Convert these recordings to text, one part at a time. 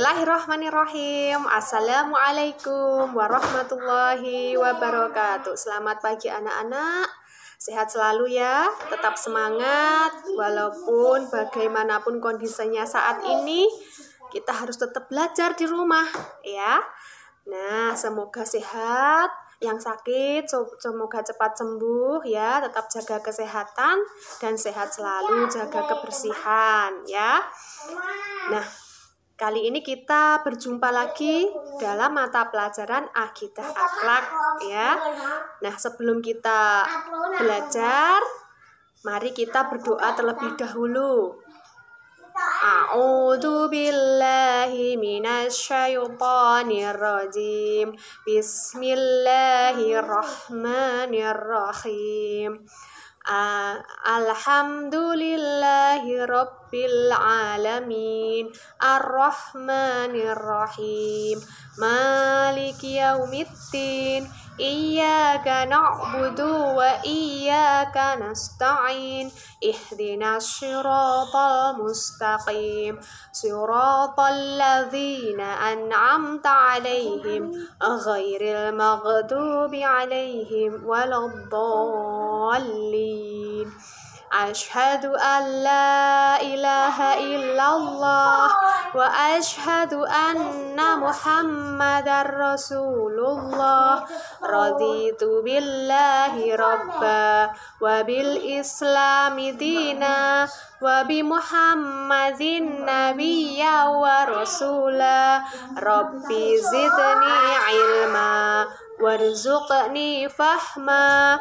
Bismillahirrahmanirrahim. Assalamualaikum warahmatullahi wabarakatuh. Selamat pagi anak-anak. Sehat selalu ya. Tetap semangat. Walaupun bagaimanapun kondisinya saat ini, kita harus tetap belajar di rumah ya. Nah, semoga sehat. Yang sakit semoga cepat sembuh ya. Tetap jaga kesehatan dan sehat selalu, jaga kebersihan ya. Nah, kali ini kita berjumpa lagi dalam mata pelajaran Akidah Akhlak ya. Nah, sebelum kita belajar, mari kita berdoa terlebih dahulu. A'udzu billahi minasyaitonir rajim. Bismillahirrahmanirrahim. Alhamdulillahi rabbil alamin, arrahmanirrahim, maliki yaumiddin, iyyaka na'budu wa iyyaka nasta'in, ihdinas siratal mustaqim, siratal ladzina an'amta 'alaihim ghairil maghdubi 'alaihim waladdallin. Asyhadu an la ilaha illallah wa asyhadu anna Muhammadar Rasulullah. Raditu billahi rabba wa bil islami dina wa bi Muhammadin nabiyya wa rasula. Rabbi zidni ilma warzuqni fahma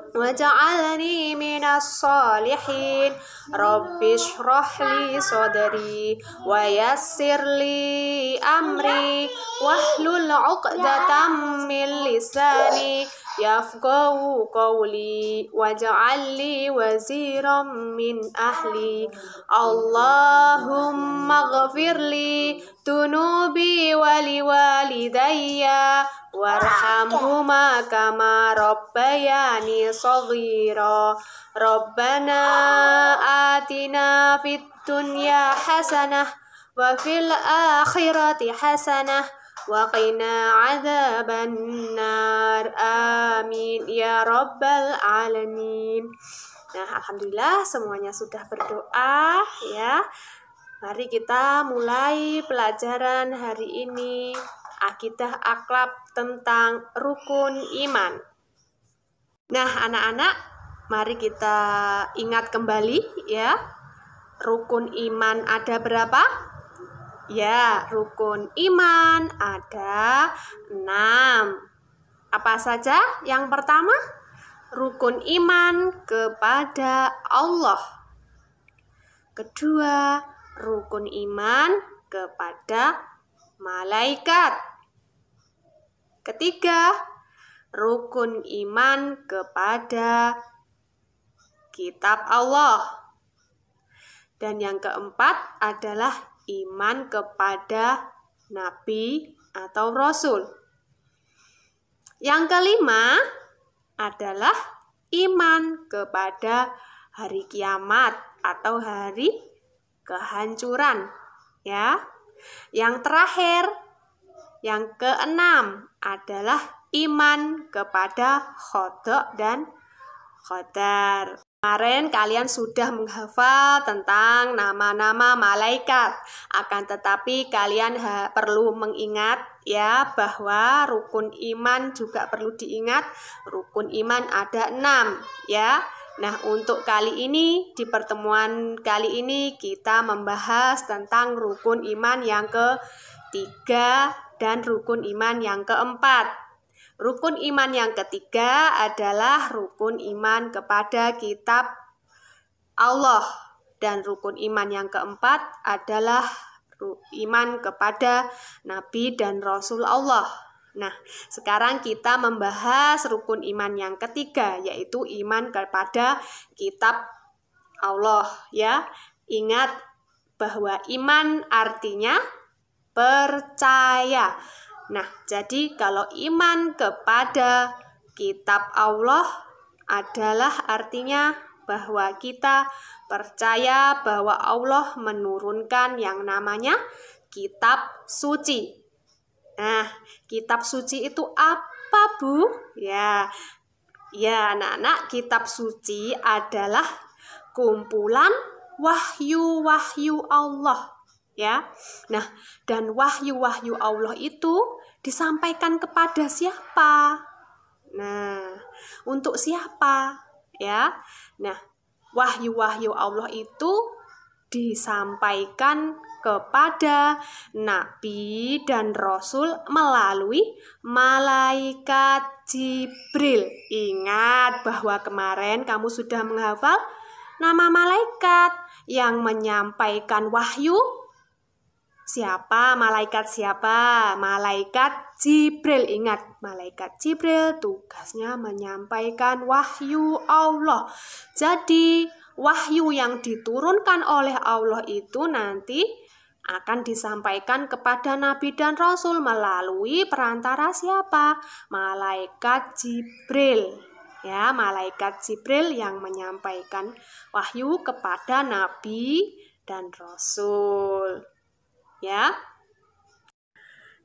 waj'alni minas solihin. Rabbi shrah li sadri wa yassir li amri wahlul 'uqdatam min lisani yafqahu qawli waj'al li waziran min ahli. Allahumma ghfirli dunubi wali walidayya warhamhuma kama rabbayani shaghira. Rabbana atina fid dunya hasanah wa fil akhirati hasanah wa qina adzabannar. Amin ya rabbal alamin. Nah, alhamdulillah semuanya sudah berdoa ya. Mari kita mulai pelajaran hari ini, Akidah Akhlak tentang rukun iman. Nah, anak-anak, mari kita ingat kembali ya. Rukun iman ada berapa? Ya, rukun iman ada 6. Apa saja? Yang pertama, rukun iman kepada Allah. Kedua, rukun iman kepada malaikat. Ketiga, rukun iman kepada kitab Allah. Dan yang keempat adalah iman kepada nabi atau rasul. Yang kelima adalah iman kepada hari kiamat atau hari kehancuran ya. Yang terakhir, yang keenam adalah iman kepada qada dan qadar. Kemarin kalian sudah menghafal tentang nama-nama malaikat. Akan tetapi kalian perlu mengingat ya bahwa rukun iman juga perlu diingat. Rukun iman ada 6 ya. Nah, untuk kali ini, di pertemuan kali ini kita membahas tentang rukun iman yang ketiga dan rukun iman yang keempat. Rukun iman yang ketiga adalah rukun iman kepada kitab Allah. Dan rukun iman yang keempat adalah iman kepada nabi dan rasul Allah. Nah, sekarang kita membahas rukun iman yang ketiga, yaitu iman kepada kitab Allah ya. Ingat bahwa iman artinya percaya. Nah, jadi kalau iman kepada kitab Allah adalah artinya bahwa kita percaya bahwa Allah menurunkan yang namanya kitab suci. Nah, kitab suci itu apa, Bu? Ya, anak-anak, kitab suci adalah kumpulan wahyu-wahyu Allah, ya. Nah, dan wahyu-wahyu Allah itu disampaikan kepada siapa? Nah, untuk siapa? Ya. Nah, wahyu-wahyu Allah itu disampaikan kepada nabi dan rasul melalui malaikat Jibril. Ingat bahwa kemarin kamu sudah menghafal nama malaikat yang menyampaikan wahyu. Siapa? Malaikat siapa? Malaikat Jibril. Ingat, malaikat Jibril tugasnya menyampaikan wahyu Allah. Jadi, wahyu yang diturunkan oleh Allah itu nanti akan disampaikan kepada nabi dan rasul melalui perantara siapa? Malaikat Jibril. Ya, malaikat Jibril yang menyampaikan wahyu kepada nabi dan rasul. Ya,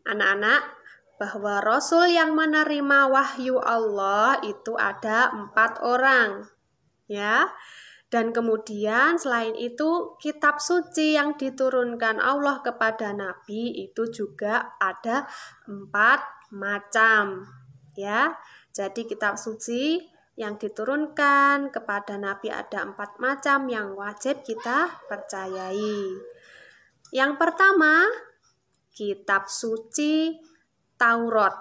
anak-anak, bahwa rasul yang menerima wahyu Allah itu ada 4 orang. Ya, dan kemudian selain itu kitab suci yang diturunkan Allah kepada nabi itu juga ada 4 macam. Ya, jadi kitab suci yang diturunkan kepada nabi ada 4 macam yang wajib kita percayai. Yang pertama, kitab suci Taurat.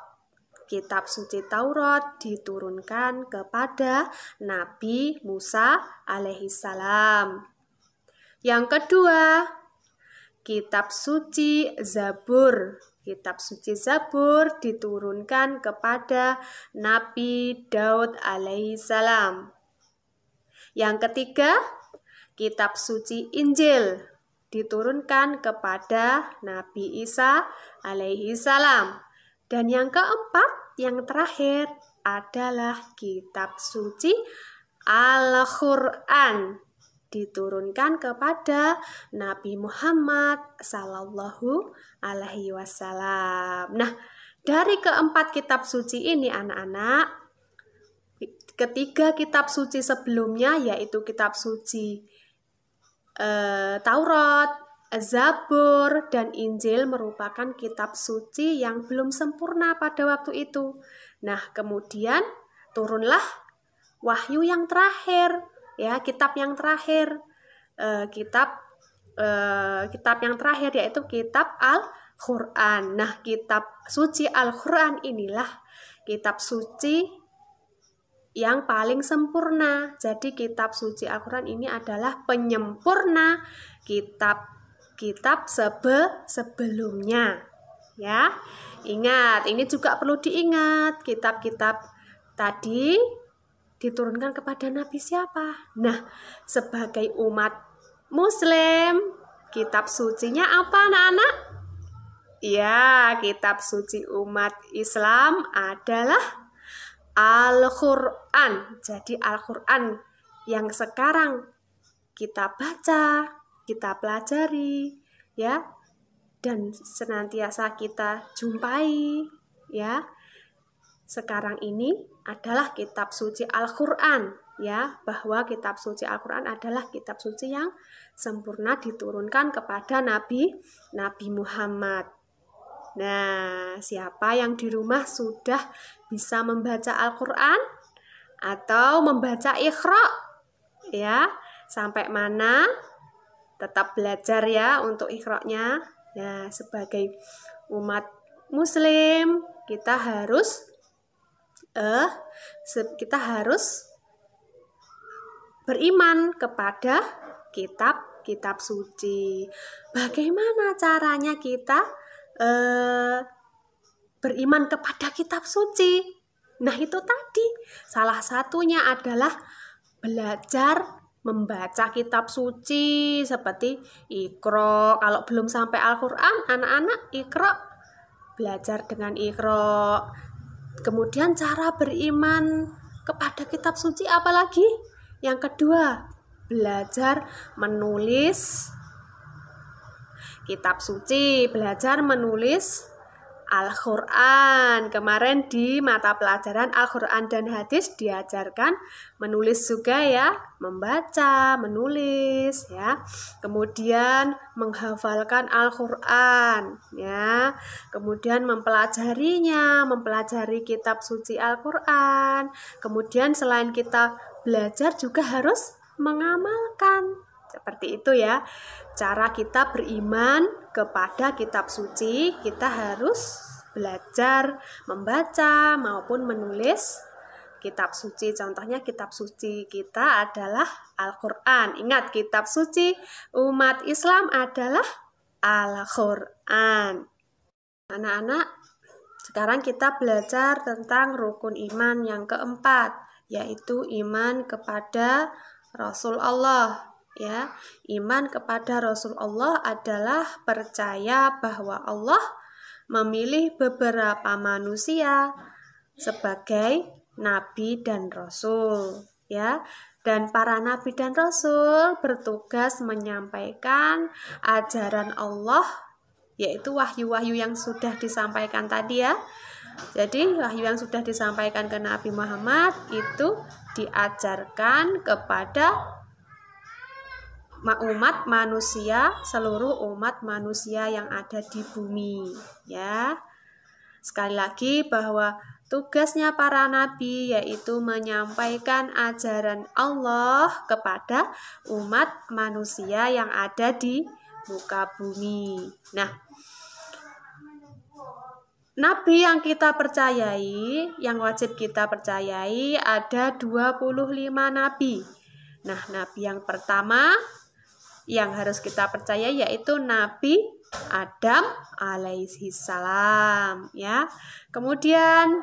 Kitab suci Taurat diturunkan kepada Nabi Musa alaihissalam. Yang kedua, kitab suci Zabur. Kitab suci Zabur diturunkan kepada Nabi Daud alaihissalam. Yang ketiga, kitab suci Injil diturunkan kepada Nabi Isa alaihissalam. Dan yang keempat, yang terakhir adalah kitab suci Al-Quran diturunkan kepada Nabi Muhammad sallallahu alaihi wasallam. Nah, dari keempat kitab suci ini anak-anak, ketiga kitab suci sebelumnya yaitu kitab suci Taurat, Zabur, dan Injil merupakan kitab suci yang belum sempurna pada waktu itu. Nah, kemudian turunlah wahyu yang terakhir, ya, kitab yang terakhir, kitab yang terakhir yaitu kitab Al-Quran. Nah, kitab suci Al-Quran inilah kitab suci yang paling sempurna. Jadi kitab suci Al-Quran ini adalah penyempurna kitab sebelumnya. Ya, ingat, ini juga perlu diingat. Kitab-kitab tadi diturunkan kepada Nabi siapa? Nah, sebagai umat Muslim, kitab sucinya apa anak-anak? Ya, kitab suci umat Islam adalah Al-Quran. Jadi Al-Quran yang sekarang kita baca, kita pelajari, ya, dan senantiasa kita jumpai, ya. Sekarang ini adalah kitab suci Al-Quran, ya, bahwa kitab suci Al-Quran adalah kitab suci yang sempurna diturunkan kepada Nabi Muhammad. Nah, siapa yang di rumah sudah bisa membaca Al-Quran atau membaca Iqra? Ya, sampai mana? Tetap belajar ya untuk Iqra-nya. Ya, sebagai umat Muslim, kita harus beriman kepada kitab suci. Bagaimana caranya kita beriman kepada kitab suci? Nah, itu tadi salah satunya adalah belajar membaca kitab suci seperti Iqra. Kalau belum sampai Al-Quran, anak-anak Iqra, belajar dengan Iqra. Kemudian cara beriman kepada kitab suci apalagi? Yang kedua, belajar menulis kitab suci, belajar menulis Al-Quran. Kemarin di mata pelajaran Al-Quran dan hadis diajarkan menulis juga ya, membaca, menulis ya. Kemudian menghafalkan Al-Quran ya. Kemudian mempelajarinya, mempelajari kitab suci Al-Quran. Kemudian selain kita belajar juga harus mengamalkan. Seperti itu ya, cara kita beriman kepada kitab suci, kita harus belajar membaca maupun menulis kitab suci. Contohnya kitab suci kita adalah Al-Quran. Ingat, kitab suci umat Islam adalah Al-Quran. Anak-anak, sekarang kita belajar tentang rukun iman yang keempat, yaitu iman kepada Rasul Allah. Ya, iman kepada Rasul Allah adalah percaya bahwa Allah memilih beberapa manusia sebagai nabi dan rasul, ya. Dan para nabi dan rasul bertugas menyampaikan ajaran Allah, yaitu wahyu-wahyu yang sudah disampaikan tadi ya. Jadi wahyu yang sudah disampaikan ke Nabi Muhammad itu diajarkan kepada umat manusia, seluruh umat manusia yang ada di bumi ya. Sekali lagi bahwa tugasnya para nabi yaitu menyampaikan ajaran Allah kepada umat manusia yang ada di muka bumi. Nah, nabi yang kita percayai, yang wajib kita percayai ada 25 nabi. Nah, nabi yang pertama yang harus kita percaya yaitu Nabi Adam alaihi salam ya. Kemudian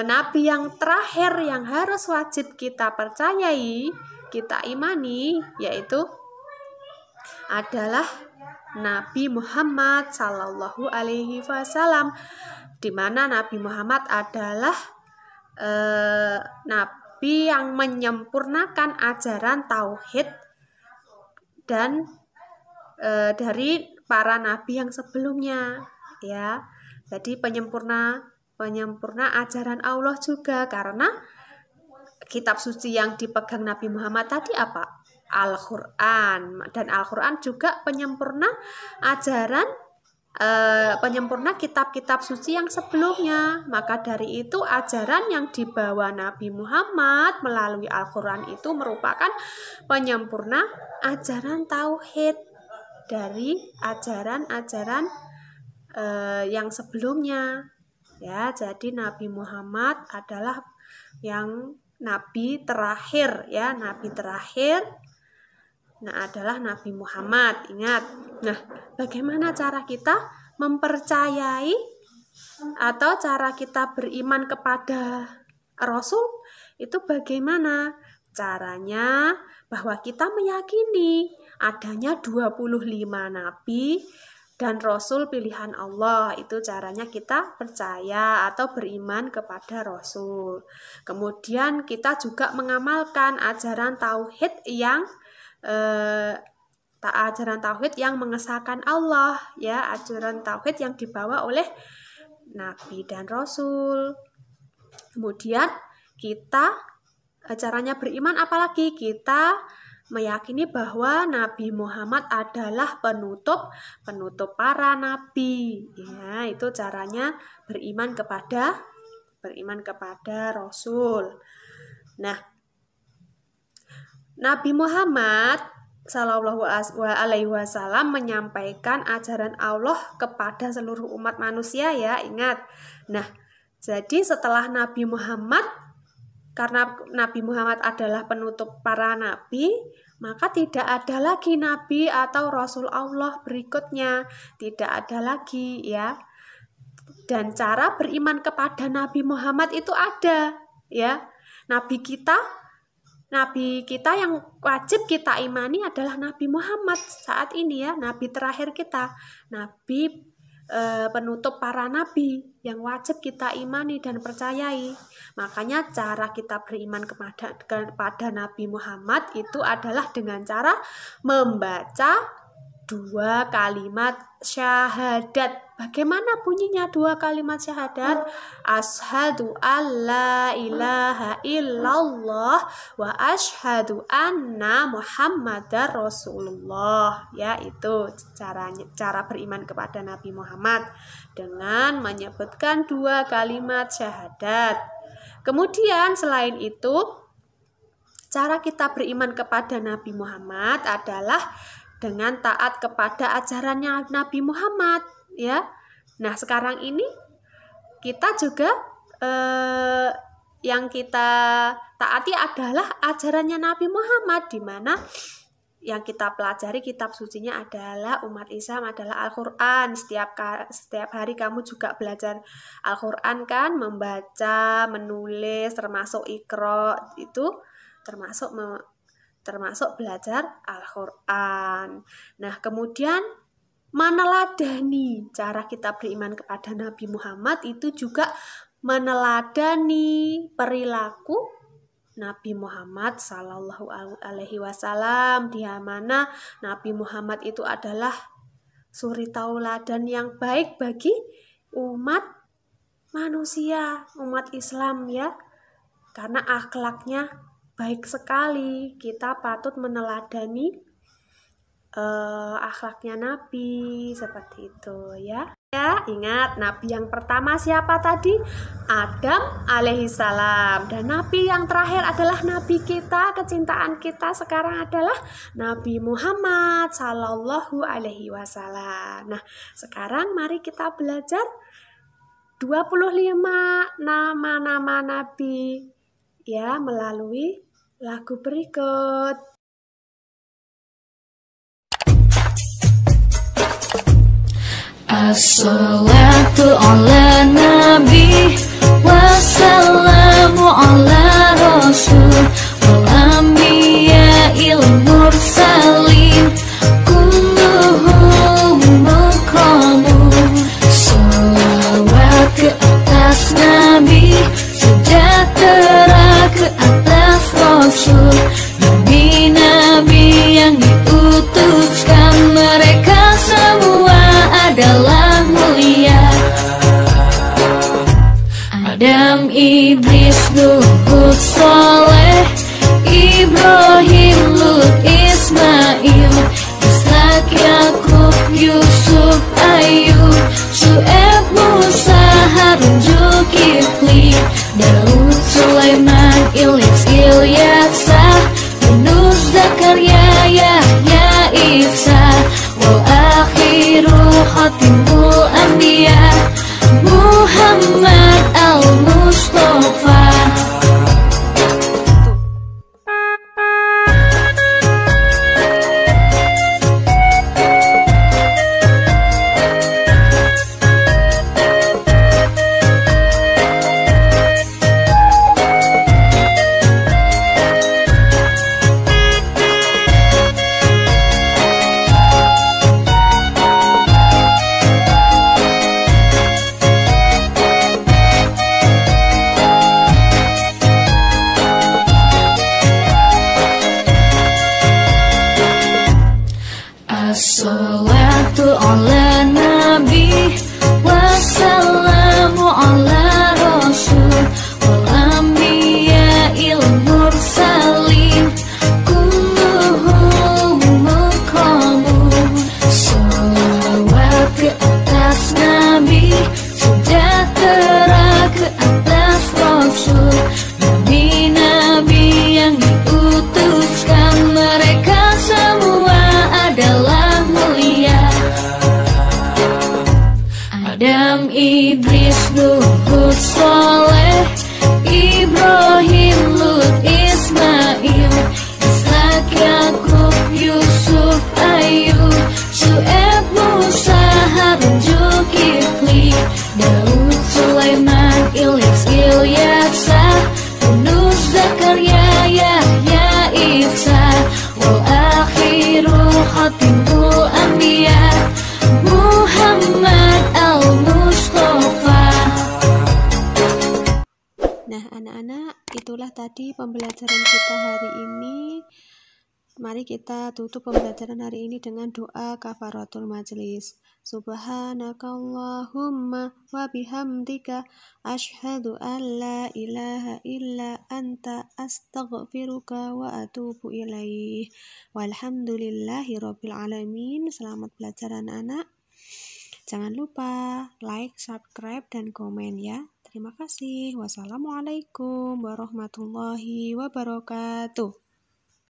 nabi yang terakhir yang harus wajib kita percayai, kita imani, yaitu adalah Nabi Muhammad sallallahu alaihi wasallam, di mana Nabi Muhammad adalah nabi yang menyempurnakan ajaran tauhid dan dari para nabi yang sebelumnya ya. Jadi penyempurna ajaran Allah juga, karena kitab suci yang dipegang Nabi Muhammad tadi apa? Al-Quran. Dan Al-Quran juga penyempurna ajaran, penyempurna kitab-kitab suci yang sebelumnya. Maka dari itu ajaran yang dibawa Nabi Muhammad melalui Al-Quran itu merupakan penyempurna ajaran tauhid dari ajaran-ajaran yang sebelumnya ya. Jadi Nabi Muhammad adalah yang nabi terakhir ya, nabi terakhir. Nah, adalah Nabi Muhammad. Ingat. Nah, bagaimana cara kita mempercayai atau cara kita beriman kepada Rasul? Itu bagaimana? Caranya bahwa kita meyakini adanya 25 nabi dan Rasul pilihan Allah. Itu caranya kita percaya atau beriman kepada Rasul. Kemudian kita juga mengamalkan ajaran tauhid yang mengesahkan Allah ya, ajaran tauhid yang dibawa oleh nabi dan rasul. Kemudian kita caranya beriman apalagi? Kita meyakini bahwa Nabi Muhammad adalah penutup para nabi ya. Itu caranya beriman kepada Rasul. Nah, Nabi Muhammad Sallallahu Alaihi Wasallam menyampaikan ajaran Allah kepada seluruh umat manusia ya, ingat. Nah, jadi setelah Nabi Muhammad, karena Nabi Muhammad adalah penutup para nabi, maka tidak ada lagi nabi atau rasul Allah berikutnya, tidak ada lagi ya. Dan cara beriman kepada Nabi Muhammad itu ada ya. Nabi kita yang wajib kita imani adalah Nabi Muhammad saat ini ya, nabi terakhir kita, nabi penutup para nabi yang wajib kita imani dan percayai. Makanya cara kita beriman kepada Nabi Muhammad itu adalah dengan cara membaca 2 kalimat syahadat. Bagaimana bunyinya 2 kalimat syahadat? Asyhadu alla ilaha illallah wa asyhadu anna Muhammadar Rasulullah. Ya, itu cara beriman kepada Nabi Muhammad dengan menyebutkan 2 kalimat syahadat. Kemudian selain itu, cara kita beriman kepada Nabi Muhammad adalah dengan taat kepada ajarannya Nabi Muhammad, ya. Nah, sekarang ini kita juga yang kita taati adalah ajarannya Nabi Muhammad, di mana yang kita pelajari kitab sucinya adalah umat Islam adalah Al-Quran. Setiap hari kamu juga belajar Al-Quran kan, membaca, menulis, termasuk Iqra, itu termasuk belajar Al-Quran. Nah, kemudian meneladani, cara kita beriman kepada Nabi Muhammad itu juga meneladani perilaku Nabi Muhammad Sallallahu Alaihi Wasallam, di mana Nabi Muhammad itu adalah suri tauladan yang baik bagi umat manusia, umat Islam, ya, karena akhlaknya baik sekali. Kita patut meneladani akhlaknya Nabi seperti itu, ya. Ya, ingat Nabi yang pertama siapa tadi? Adam alaihissalam. Dan Nabi yang terakhir adalah Nabi kita, kecintaan kita sekarang adalah Nabi Muhammad Sallallahu Alaihi Wasallam. Nah, sekarang mari kita belajar 25 nama-nama Nabi, ya, melalui lagu berikut. As-salatu ala nabi wassalamu ala rasul wal anbiya'il mursalin kulluhum mukramun. Salawat ke atas nabi, sejahtera ke atas rasul, nabi-nabi yang diutuskan, mereka semua adalah mulia. Adam, Idris, Nuh, Hud, Saleh, Ibrahim, Lut, Ismail, Ishak, Yakub, Yusuf, Ayub, Syu'aib, Musa, Harun, Zulkifli, Daud, Sulaiman, Ilyas, Ilyasa, Yunus, Zakaria, Yahya, Isa, wal akhirul khatimul anbiya Muhammad al-Mustafa. As-salatu ala nabi wassalamu ala rasul wal anbiya'il mursalin kulluhum mukramun. Salawat ke atas nabi, sejahtera ke atas rasul, nabi-nabi yang diutuskan, mereka semua adalah mulia. Adam, Idris, Nuh, Hud, Saleh, Ibrahim, Lut, Ismail, Ishak, Yakub, Yusuf, Ayub, Syu'aib, Musa, Harun, Zulkifli, Daud, Sulaiman, Ilyas, Ilyasa, Yunus, Zakaria, Yahya, Isa, wal akhirul khatimul anbiya Muhammad al-Mustafa. Nah, anak-anak, itulah tadi pembelajaran kita hari ini. Mari kita tutup pembelajaran hari ini dengan doa kafaratul majlis. Subhanakallahumma wa bihamdika asyhadu an la ilaha illa anta astaghfiruka wa atubu ilaih. Walhamdulillahi rabbil alamin. Selamat belajar anak-anak. Jangan lupa like, subscribe, dan komen ya. Terima kasih. Wassalamualaikum warahmatullahi wabarakatuh.